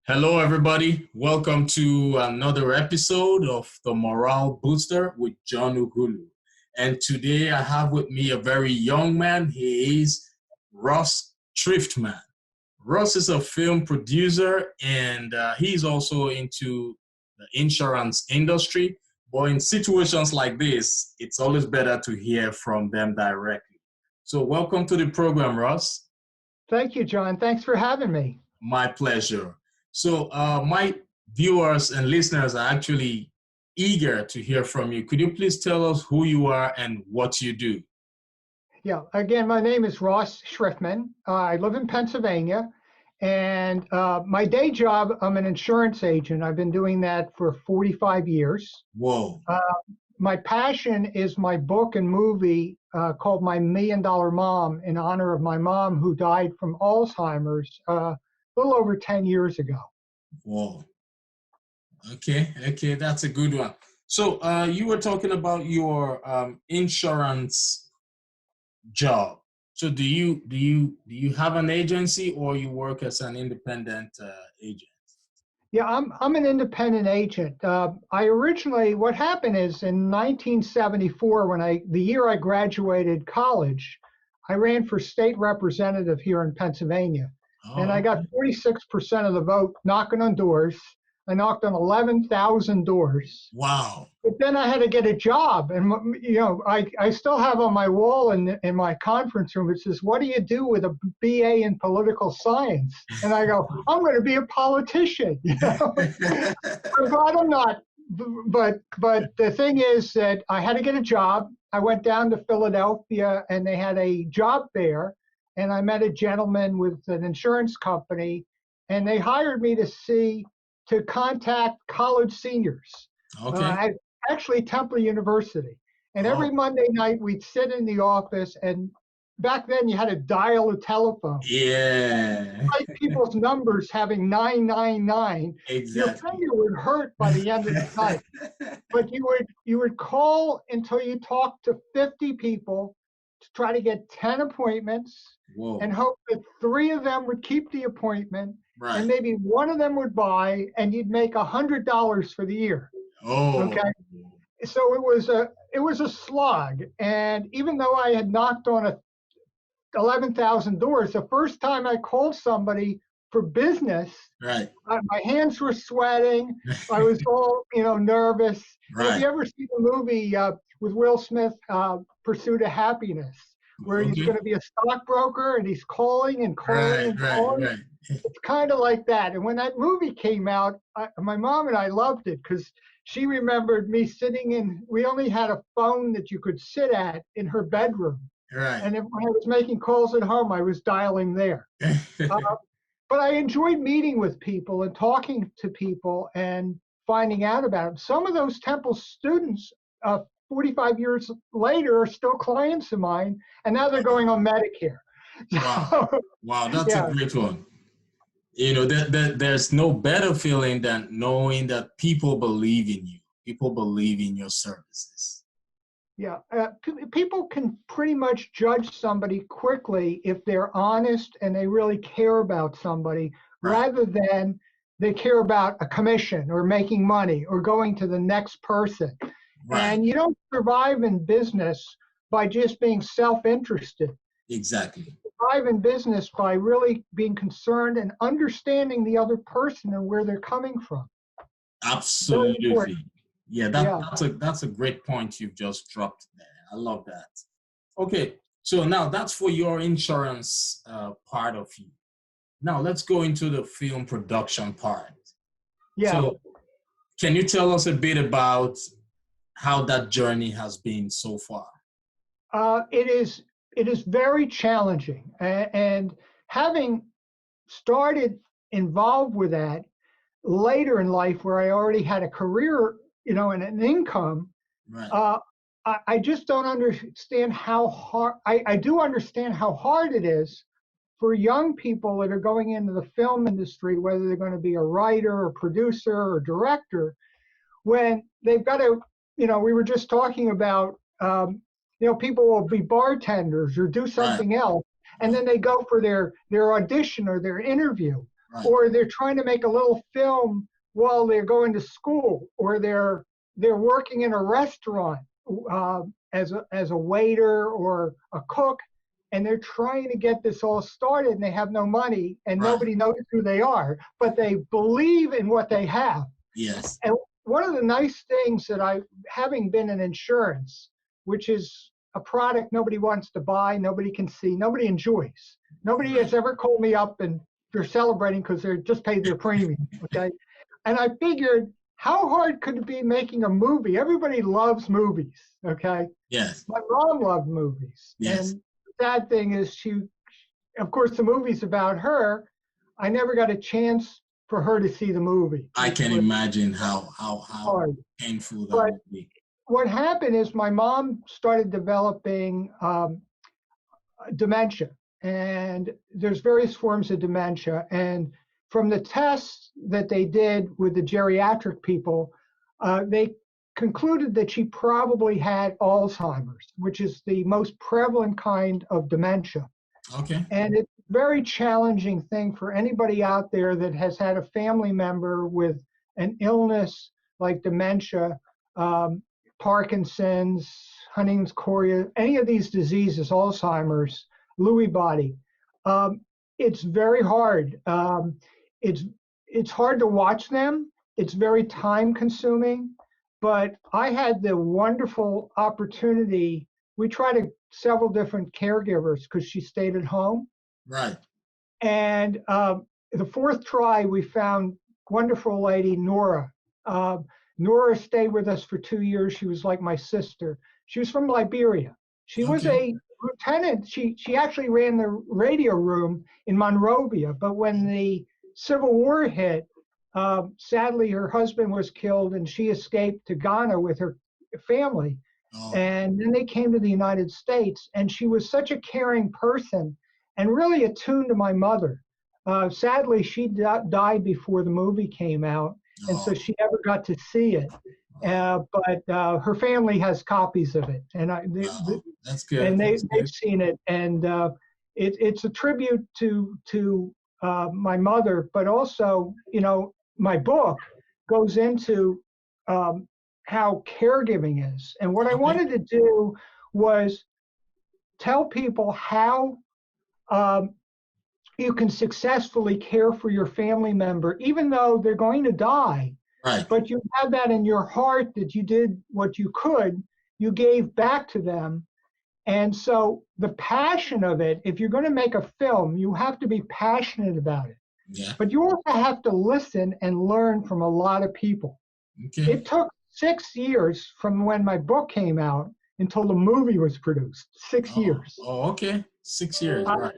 Hello, everybody. Welcome to another episode of The Morale Booster with John Ughulu. And today I have with me a very young man. He is Schriftman. Russ is a film producer, and he's also into the insurance industry. But in situations like this, it's always better to hear from them directly. So welcome to the program, Russ. Thank you, John. Thanks for having me. My pleasure. So my viewers and listeners are actually eager to hear from you. Could you please tell us who you are and what you do? Yeah, again, my name is Ross Schriftman. I live in Pennsylvania, and my day job, I'm an insurance agent. I've been doing that for 45 years. Whoa. My passion is my book and movie called My $1 Million Mom, in honor of my mom who died from Alzheimer's a little over 10 years ago. Whoa. Okay, that's a good one. So you were talking about your insurance job. So do you have an agency, or you work as an independent agent? Yeah, I'm an independent agent. What happened is in 1974, the year I graduated college, I ran for state representative here in Pennsylvania. And I got 46% of the vote knocking on doors. I knocked on 11,000 doors. Wow. But then I had to get a job. And, I still have on my wall in my conference room, it says, "What do you do with a BA in political science?" And I go, "I'm going to be a politician." I'm glad I'm not. But the thing is that I had to get a job. I went down to Philadelphia, and they had a job fair. And I met a gentleman with an insurance company, and they hired me to contact college seniors. Okay. Actually, Temple University. And every Monday night we'd sit in the office, and back then you had to dial a telephone. Yeah. Like people's numbers having 999. Exactly. Your finger would hurt by the end of the night. But you would call until you talked to 50 people to try to get 10 appointments. Whoa. And hope that 3 of them would keep the appointment, right. And maybe 1 of them would buy, and you'd make $100 for the year. Oh. Okay. So it was a slog, and even though I had knocked on 11,000 doors, the first time I called somebody for business, right, my hands were sweating. I was all nervous. Right. If you ever see the movie with Will Smith, Pursuit of Happiness, where he's going to be a stockbroker and he's calling and calling and calling. Right. It's kind of like that. And when that movie came out, my mom and I loved it because she remembered me we only had a phone that you could sit at in her bedroom. Right. And when I was making calls at home, I was dialing there. But I enjoyed meeting with people and talking to people and finding out about them. Some of those Temple students, 45 years later, are still clients of mine, and now they're going on Medicare. Wow, that's a great one. There's no better feeling than knowing that people believe in you. People believe in your services. Yeah, people can pretty much judge somebody quickly if they're honest and they really care about somebody, rather than they care about a commission or making money or going to the next person. Right. And you don't survive in business by just being self-interested. Exactly. You survive in business by really being concerned and understanding the other person and where they're coming from. Absolutely. Yeah, that's a great point you've just dropped there. I love that. Okay, so now that's for your insurance part of you. Now let's go into the film production part. Yeah. So can you tell us a bit about how that journey has been so far? It is very challenging, and having started involved with that later in life, where I already had a career, and an income, right. I just don't understand how hard. I do understand how hard it is for young people that are going into the film industry, whether they're going to be a writer or producer or director, when they've got to, we were just talking about, people will be bartenders or do something else, and then they go for their audition or their interview, Right. or they're trying to make a little film while they're going to school, or they're working in a restaurant as a waiter or a cook, and they're trying to get this all started, and they have no money, and Right. nobody knows who they are, but they believe in what they have. Yes. And one of the nice things that having been in insurance, which is a product nobody wants to buy, nobody can see, nobody enjoys. Nobody has ever called me up and they're celebrating because they just paid their premium, okay? And I figured, how hard could it be making a movie? Everybody loves movies, okay? Yes. My mom loved movies. Yes. And the sad thing is of course, the movie's about her. I never got a chance for her to see the movie. I can imagine how hard. painful that But would be. what happened is my mom started developing dementia, and there's various forms of dementia. And from the tests that they did with the geriatric people, they concluded that she probably had Alzheimer's, which is the most prevalent kind of dementia. Okay. And it's a very challenging thing for anybody out there that has had a family member with an illness like dementia, Parkinson's, Huntington's chorea, any of these diseases, Alzheimer's, Lewy body. It's very hard. It's hard to watch them. It's very time consuming. But I had the wonderful opportunity. We tried several different caregivers because she stayed at home. Right. And the fourth try, we found wonderful lady, Nora. Nora stayed with us for 2 years. She was like my sister. She was from Liberia. She was a lieutenant. She actually ran the radio room in Monrovia. But when the Civil War hit, sadly, her husband was killed and she escaped to Ghana with her family. Oh. And then they came to the United States, and she was such a caring person and really attuned to my mother. Sadly, she died before the movie came out, and so she never got to see it. But her family has copies of it, and that's good. And they've seen it, and it's a tribute to my mother, but also, my book goes into how caregiving is. And what I wanted to do was tell people how you can successfully care for your family member, even though they're going to die. Right. But you have that in your heart that you did what you could, you gave back to them. And so the passion of it, if you're going to make a film, you have to be passionate about it. Yeah. But you also have to listen and learn from a lot of people. Okay. It took 6 years from when my book came out until the movie was produced. 6 years. Oh, okay. 6 years, right.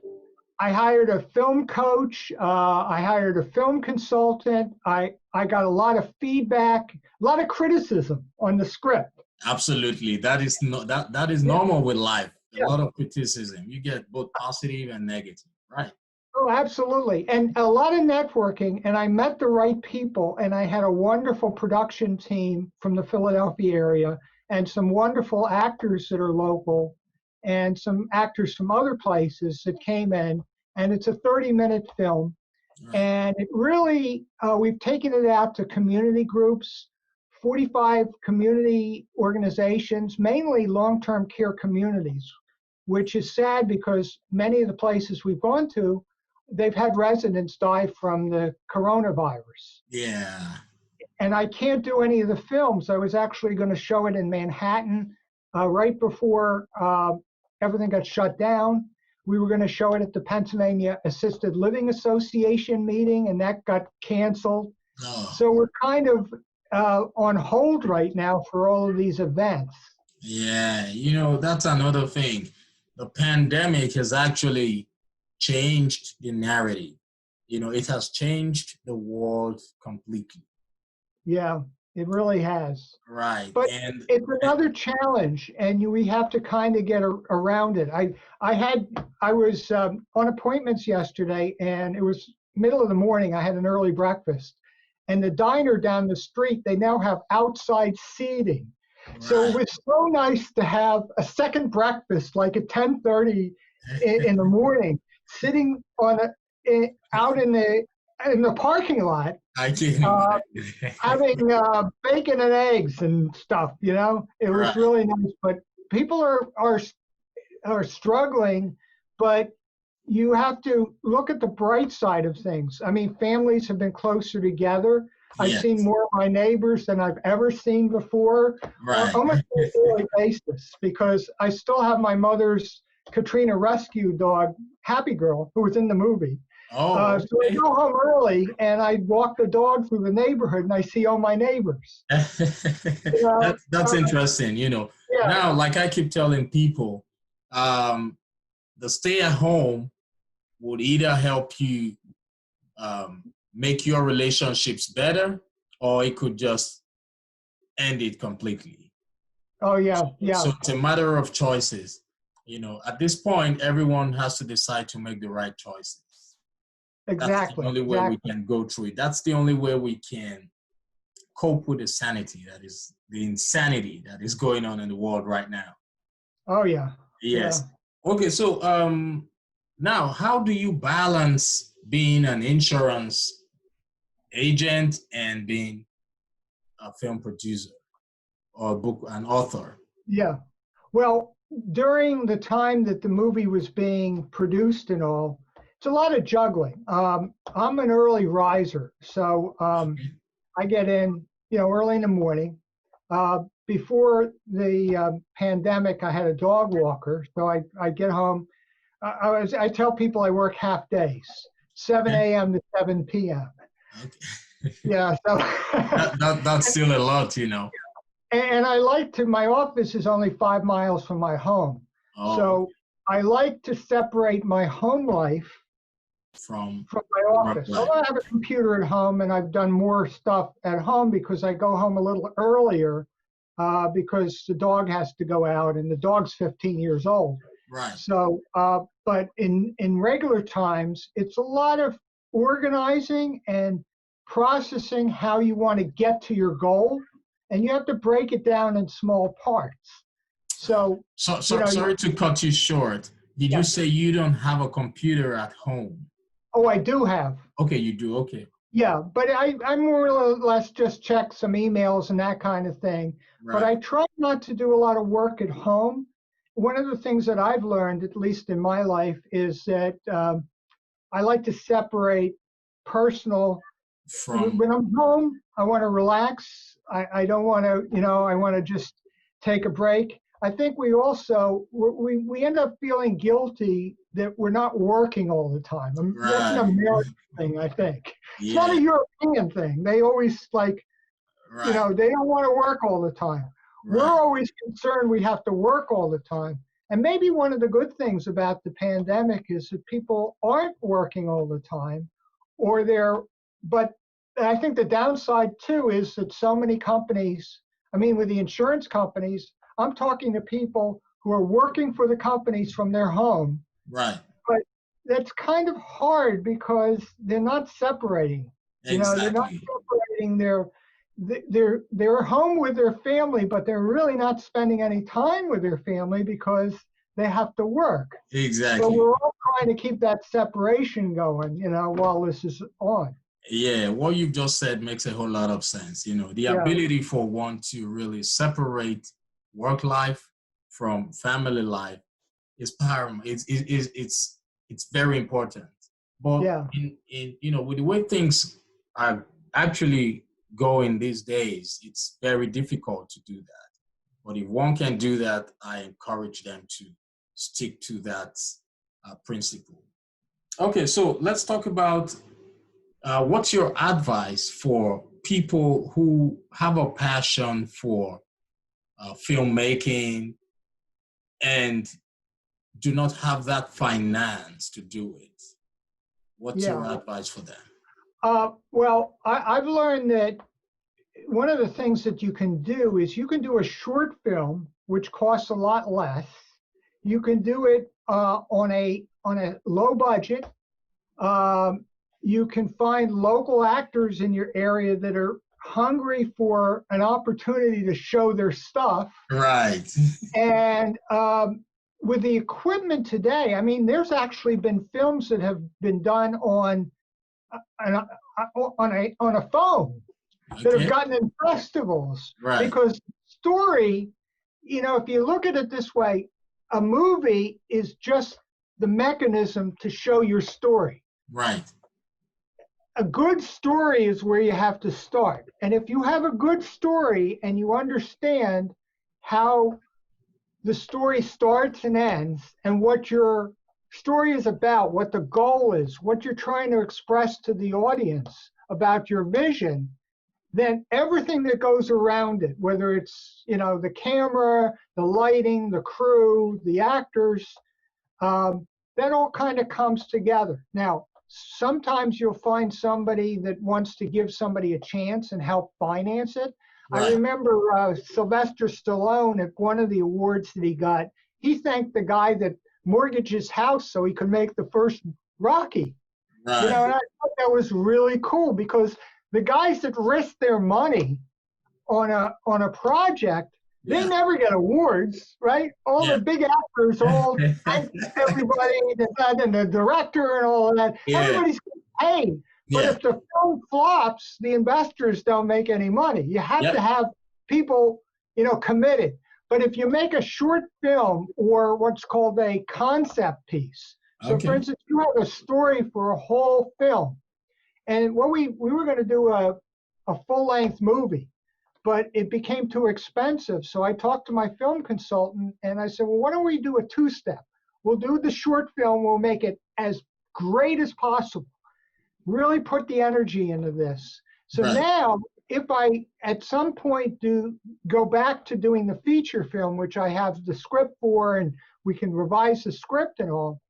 I hired a film coach. I hired a film consultant. I got a lot of feedback, a lot of criticism on the script. Absolutely. That is that is normal with life. A lot of criticism. You get both positive and negative, right? Oh, absolutely. And a lot of networking, and I met the right people, and I had a wonderful production team from the Philadelphia area and some wonderful actors that are local and some actors from other places that came in. And it's a 30-minute film. Right. And it really, we've taken it out to community groups, 45 community organizations, mainly long-term care communities, which is sad because many of the places we've gone to, they've had residents die from the coronavirus. Yeah. And I can't do any of the films. I was actually going to show it in Manhattan right before everything got shut down. We were going to show it at the Pennsylvania Assisted Living Association meeting, and that got canceled. Oh. So we're kind of on hold right now for all of these events. Yeah, that's another thing. The pandemic has actually changed the narrative. It has changed the world completely. Yeah, it really has. Right. But it's another challenge, and we have to kind of get around it. I was on appointments yesterday, and it was middle of the morning. I had an early breakfast, and the diner down the street, they now have outside seating. Right. So it was so nice to have a second breakfast, like at 10:30, in the morning, sitting on out in the parking lot, I can uh, imagine. having bacon and eggs and stuff. It was Right. really nice. But people are struggling, but you have to look at the bright side of things. I mean, families have been closer together. I've seen Yes. more of my neighbors than I've ever seen before, on Right. almost on a daily basis, because I still have my mother's Katrina rescue dog, Happy Girl, who was in the movie. Oh, So I okay. go home early and I walk the dog through the neighborhood and I see all my neighbors. You know, That's interesting. yeah, Now, like I keep telling people, um, the stay at home would either help you make your relationships better, or it could just end it completely. oh yeah, So yeah, it's a matter of choices. At this point, everyone has to decide to make the right choices. That's the exactly, only way we exactly. can go through it. That's the only way we can cope with the sanity that is the insanity that is going on in the world right now. Oh yeah, yeah. Yes. Okay, so now how do you balance being an insurance agent and being a film producer or book an author? Yeah. Well, during the time that the movie was being produced and all, it's a lot of juggling. I'm an early riser, so Okay. I get in, early in the morning. Before the pandemic, I had a dog walker, so I get home. I tell people I work half days, 7 a.m. to 7 p.m. Okay. Yeah, so That's still a lot. and I like to, my office is only 5 miles from my home. Oh, So I like to separate my home life from from my work office. life. Although I have a computer at home and I've done more stuff at home because I go home a little earlier because the dog has to go out and the dog's 15 years old. Right. So, but in regular times, it's a lot of organizing and processing how you want to get to your goal, and you have to break it down in small parts. So, Sorry to cut you short. Did you yeah. say you don't have a computer at home? Oh, I do have. Okay, you do. Okay. Yeah, but I more or less just check some emails and that kind of thing. But Right. I try not to do a lot of work at home. One of the things that I've learned, at least in my life, is that I like to separate personal. From When I'm home, I want to relax. I don't want to, I want to just take a break. I think we end up feeling guilty that we're not working all the time. That's an right. American thing, I think. It's not Yeah. a European thing. They always Right. they don't want to work all the time. We're Right. always concerned we have to work all the time. And maybe one of the good things about the pandemic is that people aren't working all the time, but I think the downside too is that so many companies, I mean, with the insurance companies, I'm talking to people who are working for the companies from their home, Right. but that's kind of hard because they're not separating. They're not Exactly. separating they're home with their family, but they're really not spending any time with their family because they have to work. So Exactly. we're all trying to keep that separation going, while this is on. Yeah, what you've just said makes a whole lot of sense. The Yeah, ability for one to really separate work life from family life is paramount. It's very important. But yeah, with the way things are actually going these days, it's very difficult to do that. But if one can do that, I encourage them to stick to that principle. Okay, so let's talk about what's your advice for people who have a passion for filmmaking and do not have that finance to do it? What's your yeah. advice for them? Well, I've learned that one of the things that you can do is you can do a short film, which costs a lot less. You can do it on a low budget. You can find local actors in your area that are hungry for an opportunity to show their stuff. Right. And with the equipment today, I mean, there's actually been films that have been done on a phone that have Okay. gotten in festivals Right. because story, if you look at it this way, a movie is just the mechanism to show your story. Right. A good story is where you have to start. And if you have a good story and you understand how the story starts and ends and what your story is about, what the goal is, what you're trying to express to the audience about your vision, then everything that goes around it, whether it's, the camera, the lighting, the crew, the actors, that all kind of comes together. Now, sometimes you'll find somebody that wants to give somebody a chance and help finance it. Right. I remember Sylvester Stallone at one of the awards that he got, he thanked the guy that mortgaged his house so he could make the first Rocky. Right. And I thought that was really cool because the guys that risk their money on a project, they never get awards, right? All the big actors, all thank everybody, and the director and all of that. Everybody's getting paid. But if the film flops, the investors don't make any money. You have to have people, committed. But if you make a short film or what's called a concept piece, so for instance, you have a story for a whole film, and what we were going to do a full-length movie, but it became too expensive. So I talked to my film consultant and I said, well, why don't we do a two-step? We'll do the short film, we'll make it as great as possible. Really put the energy into this. So now, if I at some point go back to doing the feature film, which I have the script for, and we can revise the script and all,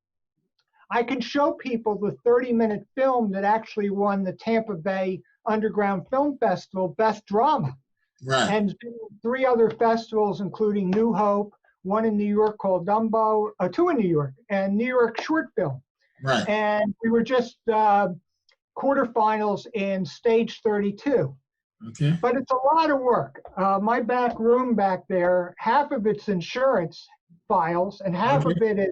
I can show people the 30-minute film that actually won the Tampa Bay Underground Film Festival Best Drama. Right. And 3 other festivals, including New Hope, one in New York called Dumbo, 2 in New York, and New York Short Film. Right. And we were just quarterfinals in stage 32. Okay. But it's a lot of work. My back room back there, half of it's insurance files and half of it is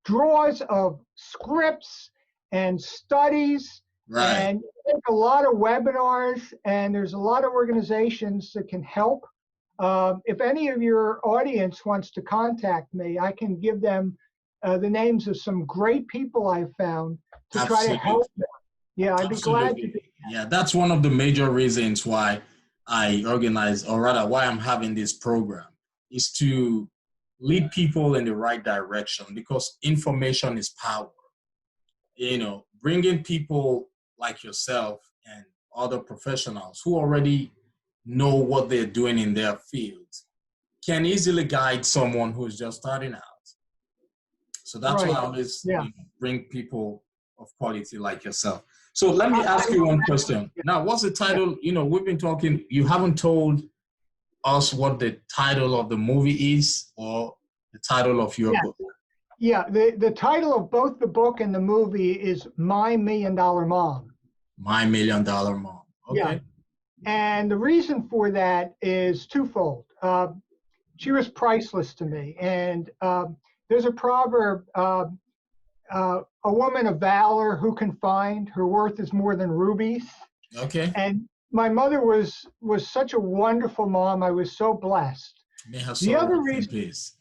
draws of scripts and studies. And a lot of webinars, and there's a lot of organizations that can help. If any of your audience wants to contact me, I can give them the names of some great people I've found to try to help them. Yeah, I'd be glad to do that. Yeah, that's one of the major reasons why I organize, or rather why I'm having this program, is to lead people in the right direction, because information is power. Bringing people like yourself and other professionals who already know what they're doing in their field can easily guide someone who's just starting out. So that's why I always bring people of quality like yourself. So let me ask you one question. Now, what's the title? We've been talking, you haven't told us what the title of the movie is or the title of your book. Yeah, the title of both the book and the movie is My $1 Million Mom. My $1 Million Mom. Okay. Yeah. And the reason for that is twofold. She was priceless to me. And there's a proverb, a woman of valor who can find, her worth is more than rubies. Okay. And my mother was such a wonderful mom. I was so blessed. May her soul rest in peace.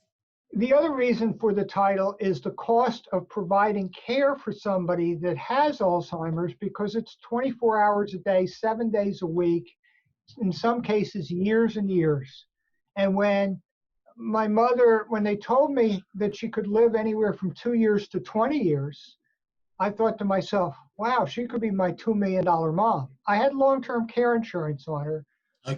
The other reason for the title is the cost of providing care for somebody that has Alzheimer's, because it's 24 hours a day, 7 days a week, in some cases years and years. And when my mother, when they told me that she could live anywhere from 2 years to 20 years, I thought to myself, wow, she could be my $2 million mom. I had long-term care insurance on her,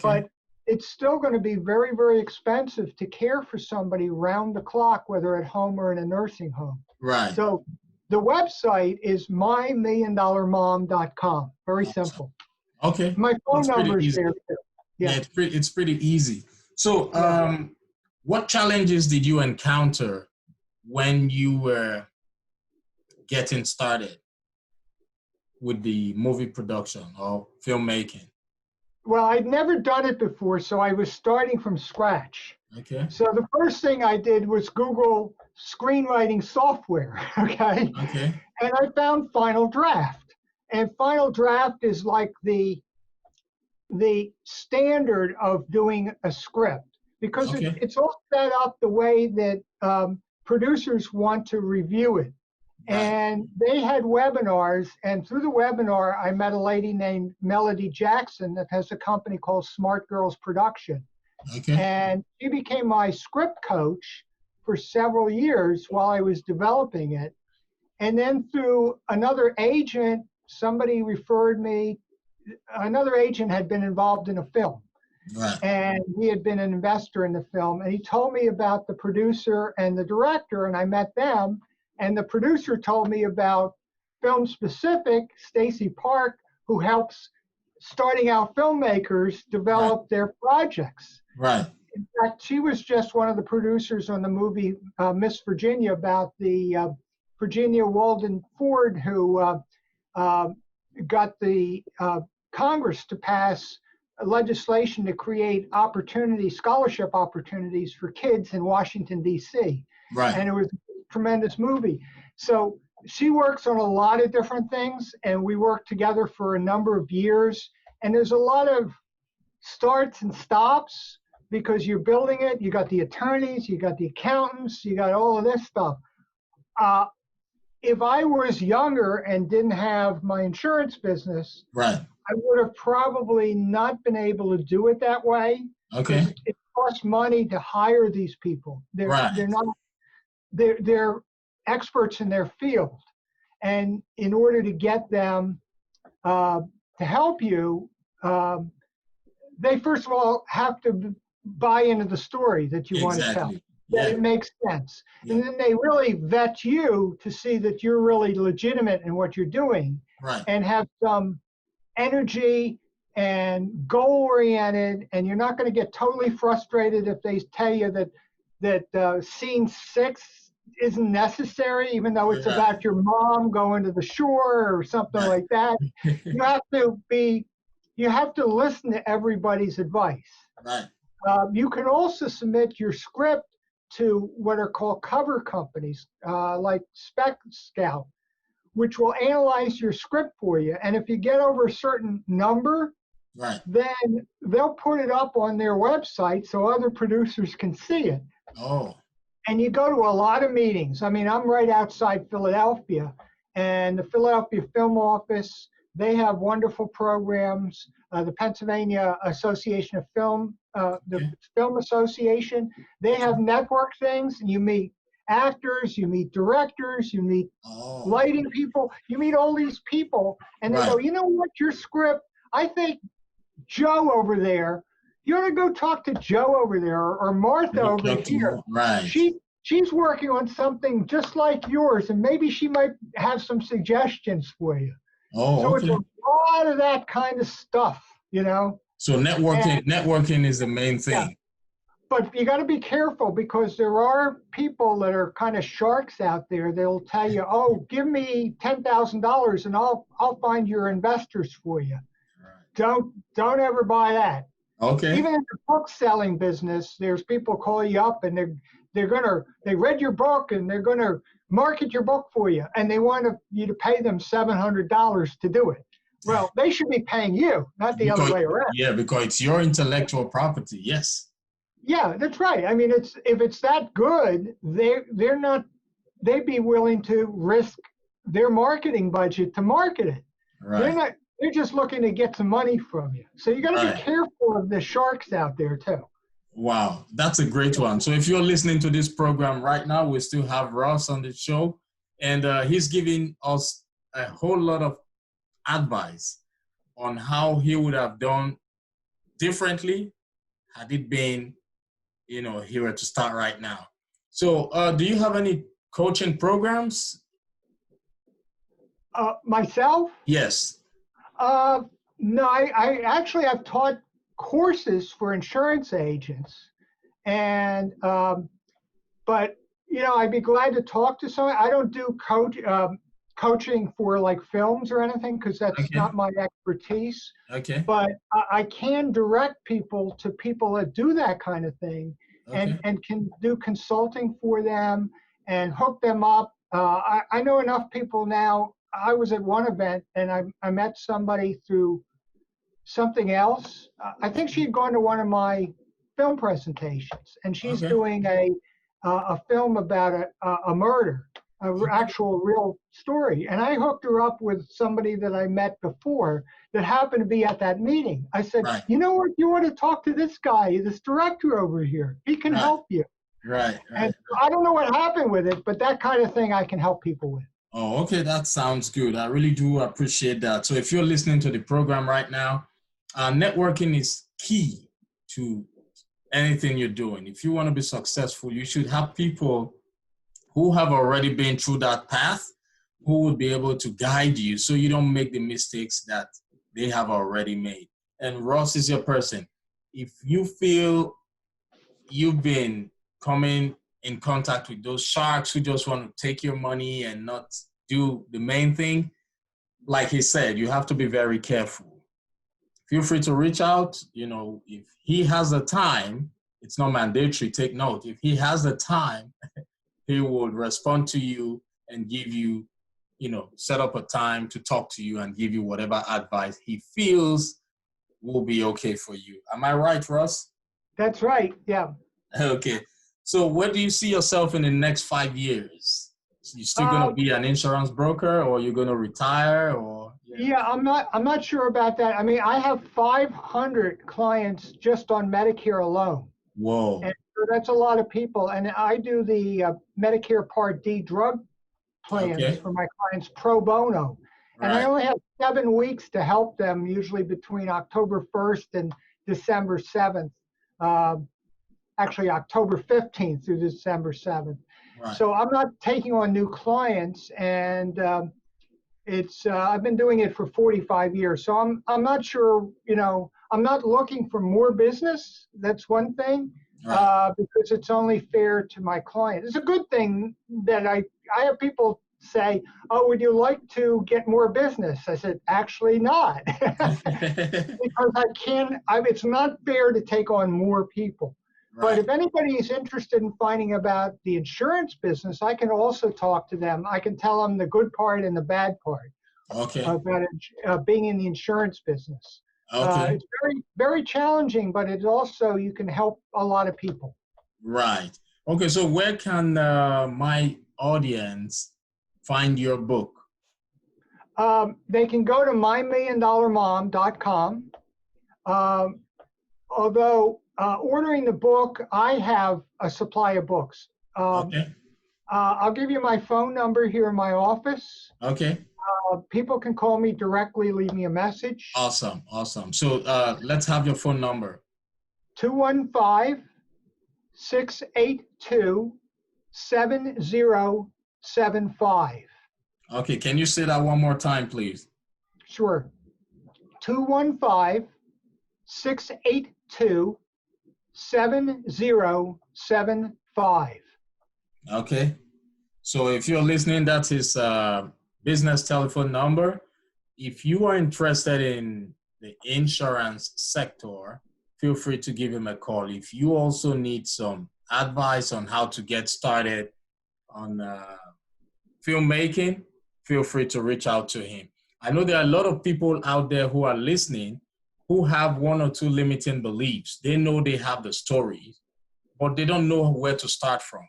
but it's still going to be very, very expensive to care for somebody round the clock, whether at home or in a nursing home. Right. So the website is mymilliondollarmom.com. Very simple. Okay. My phone number is there too. Yeah, it's pretty easy. So what challenges did you encounter when you were getting started with the movie production or filmmaking? Well, I'd never done it before, so I was starting from scratch. Okay. So the first thing I did was Google screenwriting software, okay? Okay. And I found Final Draft. And Final Draft is like the standard of doing a script because Okay. it's all set up the way that producers want to review it. Right. And they had webinars, and through the webinar, I met a lady named Melody Jackson that has a company called Smart Girls Production. Okay. And she became my script coach for several years while I was developing it. And then through another agent, somebody referred me. Another agent had been involved in a film, Right. and he had been an investor in the film. And he told me about the producer and the director, and I met them. And the producer told me about Film Specific, Stacy Park, who helps starting out filmmakers Right. develop their projects. Right. In fact, she was just one of the producers on the movie Miss Virginia about the Virginia Walden Ford who got the Congress to pass legislation to create scholarship opportunities for kids in Washington, D.C. Right. And it was a tremendous movie. So she works on a lot of different things, and we worked together for a number of years. And there's a lot of starts and stops because you're building it. You got the attorneys, you got the accountants, you got all of this stuff. If I was younger and didn't have my insurance business, Right. I would have probably not been able to do it that way. Okay. It costs money to hire these people. They're experts in their field. And in order to get them to help you, they first of all have to buy into the story that you want to tell, Exactly. that Yeah. it makes sense. Yeah. And then they really vet you to see that you're really legitimate in what you're doing Right. and have some energy and goal oriented, and you're not going to get totally frustrated if they tell you that scene 6 isn't necessary, even though it's Right. about your mom going to the shore or something Right. like that. You have to listen to everybody's advice. Right. You can also submit your script to what are called cover companies, like Spec Scout, which will analyze your script for you. And if you get over a certain number, Right. then they'll put it up on their website so other producers can see it. Oh. And you go to a lot of meetings. I mean, I'm right outside Philadelphia, and the Philadelphia Film Office, they have wonderful programs. The Pennsylvania Association of Film, the Film Association, they have network things, and you meet actors, you meet directors, you meet lighting people, you meet all these people, and they go, you know what, your script, I think Joe over there, you ought to go talk to Joe over there or Martha over here. Right. She's working on something just like yours, and maybe she might have some suggestions for you. Oh, so okay. It's a lot of that kind of stuff, you know. So networking is the main thing. Yeah. But you got to be careful because there are people that are kind of sharks out there. They'll tell you, "Oh, give me $10,000 and I'll find your investors for you." Right. Don't ever buy that. Okay. Even in the book selling business, there's people call you up and they read your book and they're gonna market your book for you, and they want you to pay them $700 to do it. Well, they should be paying you, not the other way around. Yeah, because it's your intellectual property. Yes. Yeah, that's right. I mean, if it's that good, they'd be willing to risk their marketing budget to market it. Right. They're just looking to get some money from you. So you got to be careful of the sharks out there too. Wow, that's a great one. So if you're listening to this program right now, we still have Ross on the show, and he's giving us a whole lot of advice on how he would have done differently had it been, he were to start right now. So do you have any coaching programs? Myself? Yes. No, I actually have taught courses for insurance agents, and but I'd be glad to talk to someone. I don't do coaching for like films or anything because that's not my expertise. Okay. But I can direct people to people that do that kind of thing, and can do consulting for them and hook them up. I know enough people now. I was at one event and I met somebody through something else. I think she had gone to one of my film presentations, and she's Okay. doing a film about a murder, Okay. actual real story. And I hooked her up with somebody that I met before that happened to be at that meeting. I said, Right. you know what, you want to talk to this guy, this director over here. He can Right. help you. Right. And Right. I don't know what happened with it, but that kind of thing I can help people with. Oh, okay. That sounds good. I really do appreciate that. So if you're listening to the program right now, networking is key to anything you're doing. If you want to be successful, you should have people who have already been through that path, who would be able to guide you so you don't make the mistakes that they have already made. And Ross is your person. If you feel you've been coming in contact with those sharks who just want to take your money and not do the main thing, like he said, you have to be very careful. Feel free to reach out. If he has the time, it's not mandatory, take note. If he has the time, he will respond to you and give you, set up a time to talk to you and give you whatever advice he feels will be okay for you. Am I right, Russ? That's right. Yeah. Okay. So where do you see yourself in the next 5 years? You still going to be an insurance broker, or you're going to retire, or? Yeah, I'm not sure about that. I mean, I have 500 clients just on Medicare alone. Whoa. And so that's a lot of people. And I do the Medicare Part D drug plans Okay. for my clients pro bono. And I Right. only have 7 weeks to help them, usually between October 1st and December 7th. Actually, October 15th through December 7th. Right. So I'm not taking on new clients, and I've been doing it for 45 years. So I'm not sure, I'm not looking for more business. That's one thing, Right. because it's only fair to my client. It's a good thing that I have people say, oh, would you like to get more business? I said, actually not, because it's not fair to take on more people. But Right. if anybody is interested in finding about the insurance business, I can also talk to them. I can tell them the good part and the bad part Okay. about being in the insurance business. Okay. It's very, very challenging, but it's also, you can help a lot of people. Right. Okay. So where can my audience find your book? They can go to mymilliondollarmom.com. Although ordering the book, I have a supply of books. Okay. I'll give you my phone number here in my office. Okay. People can call me directly, leave me a message. Awesome. Awesome. So let's have your phone number. 215-682-7075. Okay. Can you say that one more time, please? Sure. 215-682-7075. Okay. So if you're listening, that's his business telephone number. If you are interested in the insurance sector, feel free to give him a call. If you also need some advice on how to get started on filmmaking, feel free to reach out to him. I know there are a lot of people out there who are listening who have one or two limiting beliefs. They know they have the story, but they don't know where to start from.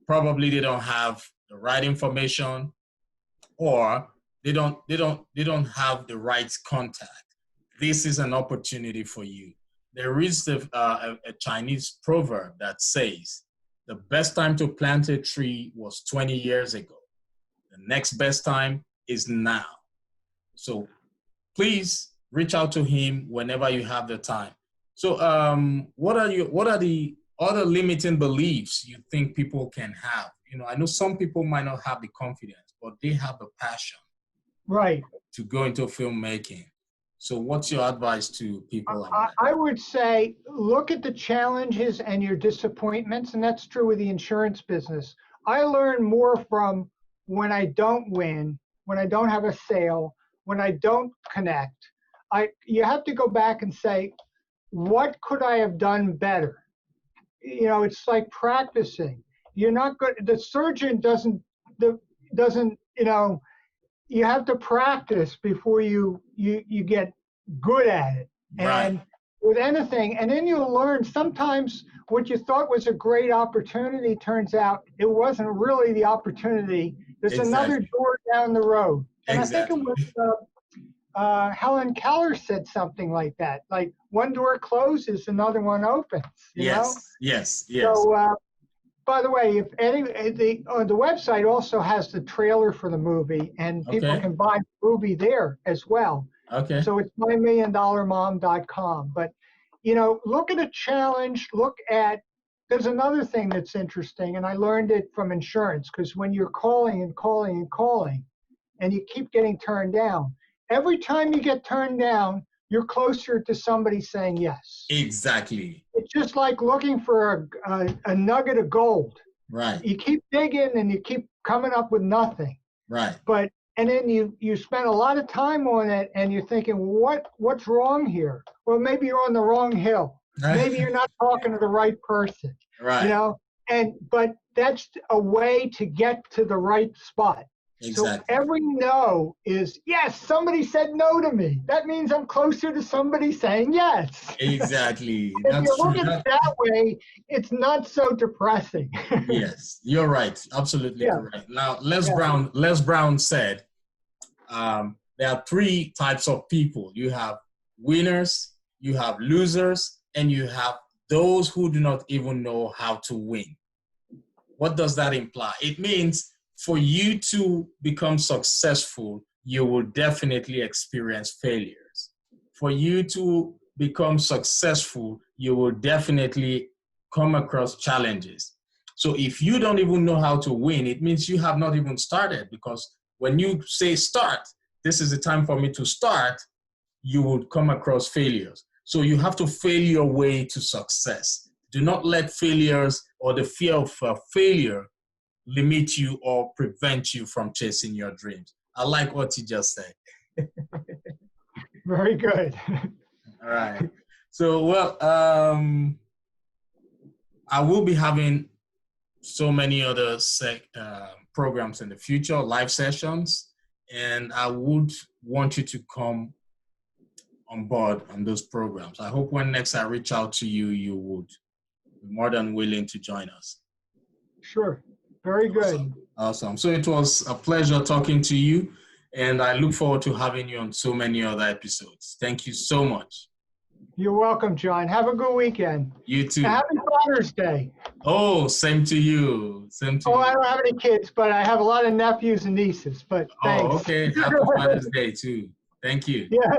Probably they don't have the right information, or they don't have the right contact. This is an opportunity for you. There is a Chinese proverb that says, the best time to plant a tree was 20 years ago. The next best time is now. So please reach out to him whenever you have the time. So what are the other limiting beliefs you think people can have? I know some people might not have the confidence, but they have the passion, Right. to go into filmmaking. So what's your advice to people like that? I would say look at the challenges and your disappointments, and that's true with the insurance business. I learn more from when I don't win, when I don't have a sale, when I don't connect. You have to go back and say, what could I have done better? It's like practicing. you're not good. The surgeon doesn't, you know, you have to practice before you get good at it. Right. And with anything, and then you'll learn sometimes what you thought was a great opportunity turns out it wasn't really the opportunity. There's another door down the road. And Exactly. I think it was Helen Keller said something like that. Like one door closes, another one opens. You know? Yes. So, by the way, if any, the website also has the trailer for the movie, and people can buy the movie there as well. Okay. So it's MyMillionDollarMom.com. But, you know, look at a challenge. There's another thing that's interesting, and I learned it from insurance, because when you're calling and calling and calling, and you keep getting turned down, every time you get turned down, you're closer to somebody saying yes. Exactly. It's just like looking for a nugget of gold. Right. You keep digging and you keep coming up with nothing. Right. And then you spend a lot of time on it, and you're thinking, what's wrong here? Well, maybe you're on the wrong hill. Maybe you're not talking to the right person. Right. You know, but that's a way to get to the right spot. Exactly. So every no is, yes, somebody said no to me. That means I'm closer to somebody saying yes. Exactly. If you look at it that way, it's not so depressing. Yes, you're right. Absolutely correct. Now, Les Brown said, there are three types of people. You have winners, you have losers, and you have those who do not even know how to win. What does that imply? It means for you to become successful, you will definitely experience failures. For you to become successful, you will definitely come across challenges. So if you don't even know how to win, it means you have not even started, because when you say start, this is the time for me to start, you will come across failures. So you have to fail your way to success. Do not let failures or the fear of failure limit you or prevent you from chasing your dreams. I like what you just said. Very good. All right. So, well, I will be having so many other programs in the future, live sessions, and I would want you to come on board on those programs. I hope when next I reach out to you, you would be more than willing to join us. Sure. Very good. Awesome. So it was a pleasure talking to you, and I look forward to having you on so many other episodes. Thank you so much. You're welcome, John. Have a good weekend. You too. Happy Father's Day. Oh, same to you. Same to you. I don't have any kids, but I have a lot of nephews and nieces. But thanks. Oh, okay. Happy Father's Day too. Thank you. Yeah.